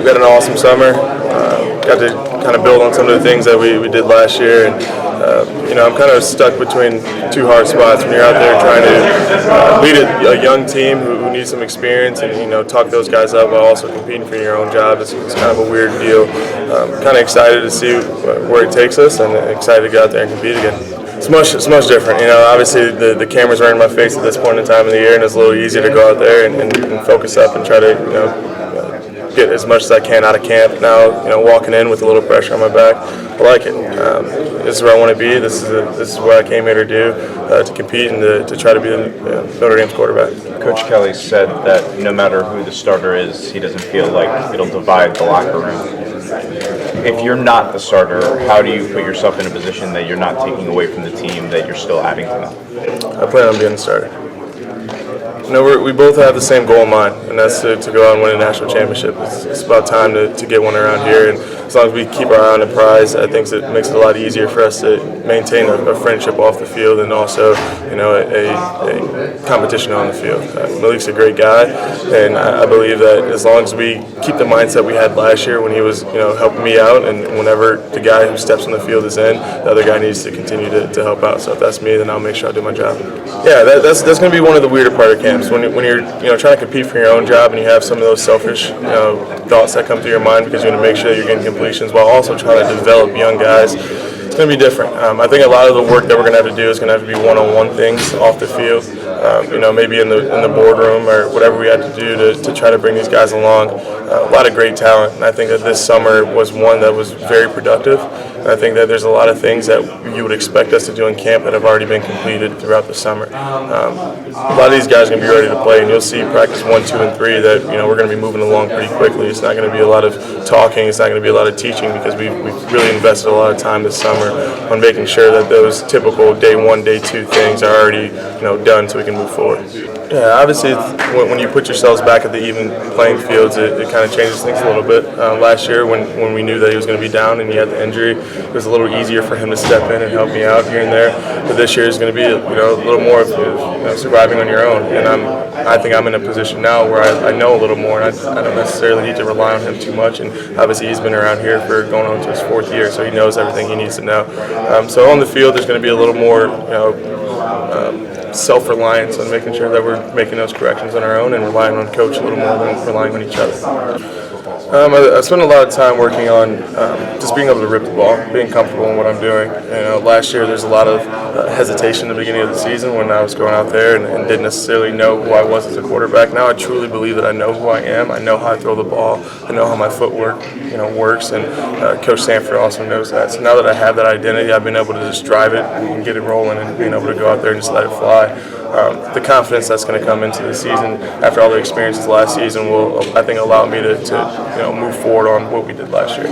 We had an awesome summer. Got to kind of build on some of the things that we did last year, and I'm kind of stuck between two hard spots when you're out there trying to lead a young team who needs some experience and talk those guys up while also competing for your own job. It's kind of a weird deal. Kind of excited to see where it takes us, and excited to get out there and compete again. It's much different. Obviously the cameras are in my face at this point in time of the year, and it's a little easier to go out there and focus up and try to get as much as I can out of camp. Now, walking in with a little pressure on my back, I like it. This is where I want to be. This is what I came here to do, to compete and to try to be the Notre Dame's quarterback. Coach Kelly said that no matter who the starter is, he doesn't feel like it'll divide the locker room. If you're not the starter, how do you put yourself in a position that you're not taking away from the team, that you're still adding to them? I plan on being the starter. We both have the same goal in mind, and that's to go out and win a national championship. It's about time to get one around here, and as long as we keep our eye on the prize, I think it makes it a lot easier for us to maintain a friendship off the field and also, a competition on the field. Malik's a great guy, and I believe that as long as we keep the mindset we had last year when he was, helping me out, and whenever the guy who steps on the field is in, the other guy needs to continue to help out. So if that's me, then I'll make sure I do my job. Yeah, that's going to be one of the weirder part of camps. When you're trying to compete for your own job and you have some of those selfish thoughts that come through your mind because you want to make sure that you're getting completions while also trying to develop young guys, it's going to be different. I think a lot of the work that we're going to have to do is going to have to be one-on-one things off the field. Maybe in the boardroom or whatever we had to do to try to bring these guys along. A lot of great talent, and I think that this summer was one that was very productive. And I think that there's a lot of things that you would expect us to do in camp that have already been completed throughout the summer. A lot of these guys are going to be ready to play, and you'll see practice 1, 2, and 3 that we're going to be moving along pretty quickly. It's not going to be a lot of talking. It's not going to be a lot of teaching because we've really invested a lot of time this summer on making sure that those typical day 1, day 2 things are already done so we can move forward. Yeah, obviously when you put yourselves back at the even playing fields, it kind of changes things a little bit. Last year when we knew that he was going to be down and he had the injury, it was a little easier for him to step in and help me out here and there. But this year is going to be a little more of surviving on your own. And I think I'm in a position now where I know a little more, and I don't necessarily need to rely on him too much. And obviously he's been around here for going on to his 4th year, so he knows everything he needs to know. So on the field, there's going to be a little more self-reliance on making sure that we're making those corrections on our own and relying on coach a little more than relying on each other. I spent a lot of time working on just being able to rip the ball, being comfortable in what I'm doing. Last year there's a lot of hesitation at the beginning of the season when I was going out there and didn't necessarily know who I was as a quarterback. Now I truly believe that I know who I am. I know how I throw the ball. I know how my footwork works, and Coach Sanford also knows that. So now that I have that identity, I've been able to just drive it and get it rolling and being able to go out there and just let it fly. The confidence that's going to come into the season after all the experiences last season will, I think, allow me to move forward on what we did last year.